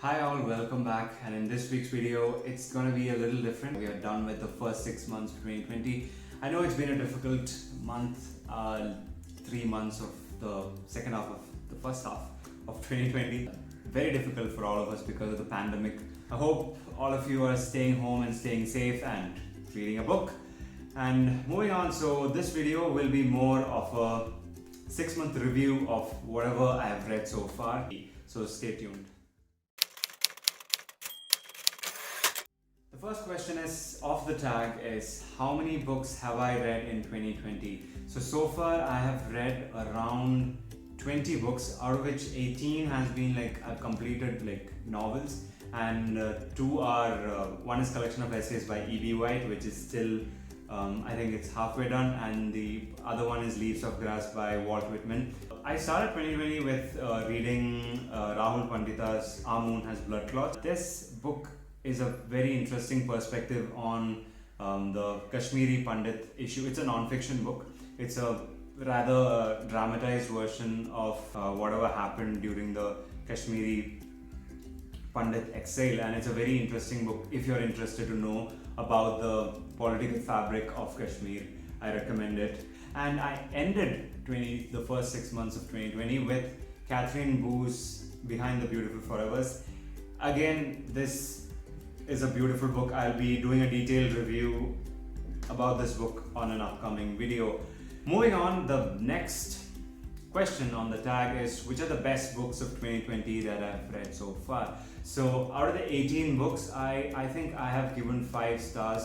Hi all, welcome back, and in this week's video it's gonna be a little different. We are done with the first 6 months of 2020. I know it's been a difficult month, 3 months of the second half of the first half of 2020. Very difficult for all of us because of the pandemic. I hope all of you are staying home and staying safe and reading a book. And moving on, so this video will be more of a 6-month review of whatever I have read so far. So stay tuned. The first question is off the tag is how many books have I read in 2020? So far I have read around 20 books, out of which 18 has been like I've completed like novels, and two are one is collection of essays by E.B. White, which is still I think it's halfway done, and the other one is Leaves of Grass by Walt Whitman. I started 2020 with reading Rahul Pandita's Our Moon Has Blood Clots. This book is a very interesting perspective on the Kashmiri Pandit issue. It's a non-fiction book. It's a rather dramatized version of whatever happened during the Kashmiri Pandit exile, and it's a very interesting book if you're interested to know about the political fabric of Kashmir. I recommend it. And I ended the first 6 months of 2020 with Catherine Boo's Behind the Beautiful Forevers. Again, this is a beautiful book. I'll be doing a detailed review about this book on an upcoming video. Moving on, the next question on the tag is which are the best books of 2020 that I've read so far. So out of the 18 books, I think I have given 5 stars.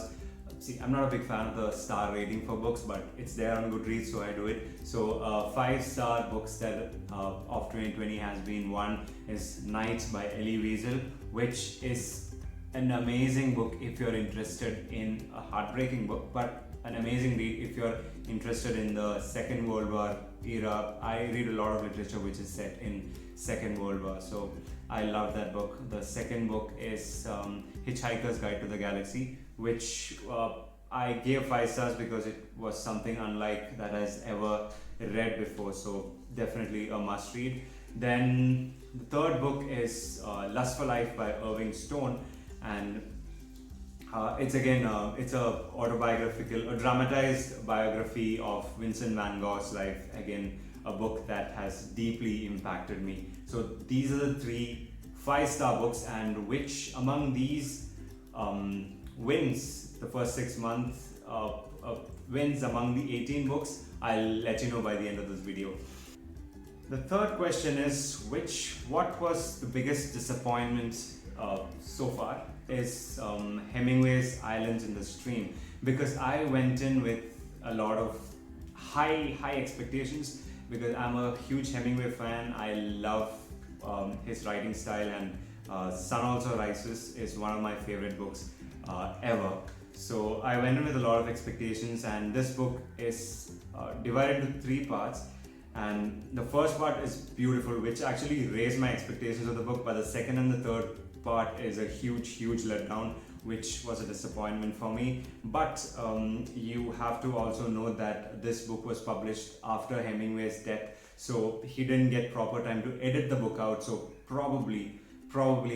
See, I'm not a big fan of the star rating for books, but it's there on Goodreads, so I do it. So 5-star books that of 2020 has been, one is Night by Elie Wiesel, which is an amazing book if you're interested in a heartbreaking book, but an amazing read if you're interested in the Second World War era. I read a lot of literature which is set in Second World War, so I love that book. The second book is Hitchhiker's Guide to the Galaxy, which I gave 5 stars because it was something unlike that has ever read before, so definitely a must read. Then the third book is Lust for Life by Irving Stone, and it's again it's a autobiographical, a dramatized biography of Vincent van Gogh's life. Again, a book that has deeply impacted me. So these are the 3 5-star books, and which among these wins the first 6 months wins among the 18 books, I'll let you know by the end of this video. The third question is what was the biggest disappointment so far is Hemingway's Islands in the Stream, because I went in with a lot of high expectations because I'm a huge Hemingway fan. I love his writing style, and Sun Also Rises is one of my favorite books ever. So I went in with a lot of expectations, and this book is divided into 3 parts. And the first part is beautiful, which actually raised my expectations of the book, but the second and the third part is a huge letdown, which was a disappointment for me. But you have to also know that this book was published after Hemingway's death, so he didn't get proper time to edit the book out, so probably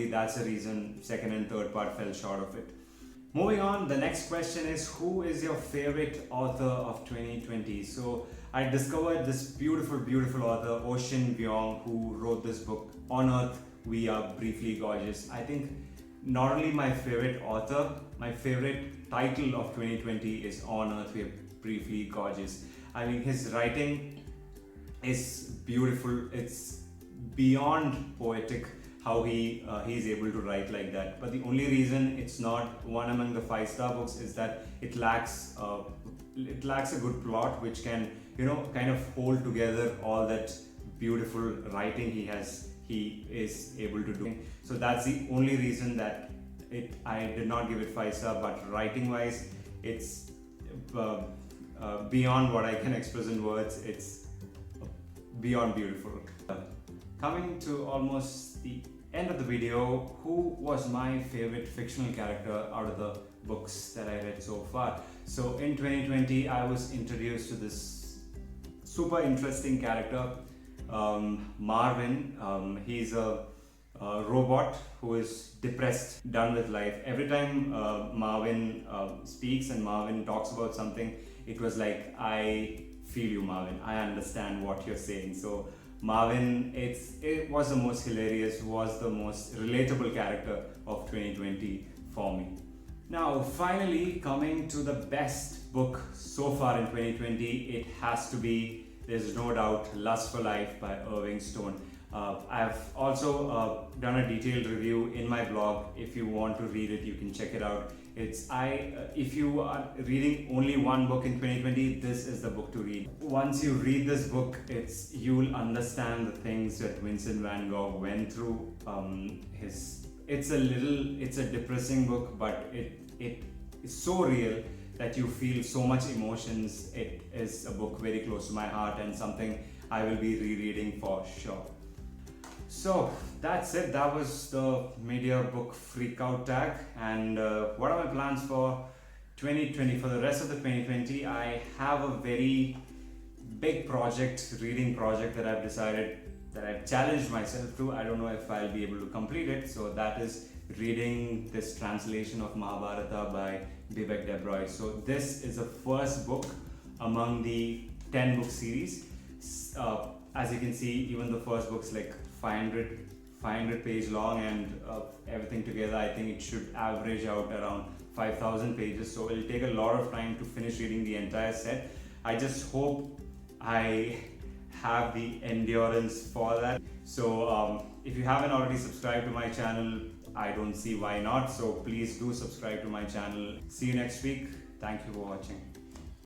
that's the reason second and third part fell short of it. Moving on, the next question is who is your favorite author of 2020? So I discovered this beautiful author, Ocean Vuong, who wrote this book, On Earth We Are Briefly Gorgeous. I think not only my favorite author, my favorite title of 2020 is On Earth We Are Briefly Gorgeous. I mean, his writing is beautiful. It's beyond poetic how he's able to write like that. But the only reason it's not one among the 5-star books is that it lacks a good plot which can, kind of hold together all that beautiful writing he is able to do. So that's the only reason that I did not give it 5-star, but writing wise it's beyond what I can express in words. It's beyond beautiful. Coming to almost the end of the video, who was my favorite fictional character out of the books that I read so far? So in 2020 I was introduced to this super interesting character, Marvin. He's a robot who is depressed, done with life. Every time Marvin speaks and Marvin talks about something, it was like, I feel you, Marvin. I understand what you're saying. So Marvin, it was the most hilarious, was the most relatable character of 2020 for me. Now, finally, coming to the best book so far in 2020, it has to be, there's no doubt, Lust for Life by Irving Stone. I've also done a detailed review in my blog. If you want to read it, you can check it out. If you are reading only one book in 2020, this is the book to read. Once you read this book, you'll understand the things that Vincent van Gogh went through. It's a depressing book, but it is so real that you feel so much emotions. It is a book very close to my heart and something I will be rereading for sure. So that's it. That was the media book freakout tag. And what are my plans for 2020? For the rest of the 2020, I have a very big reading project that I've decided, that I've challenged myself to. I don't know if I'll be able to complete it. So that is reading this translation of Mahabharata by Bibek Debroy. So this is the first book among the 10 book series. As you can see, even the first book's like 500 page long, and everything together I think it should average out around 5,000 pages. So it'll take a lot of time to finish reading the entire set. I just hope I have the endurance for that. So if you haven't already subscribed to my channel, I don't see why not. So please do subscribe to my channel. See you next week. Thank you for watching.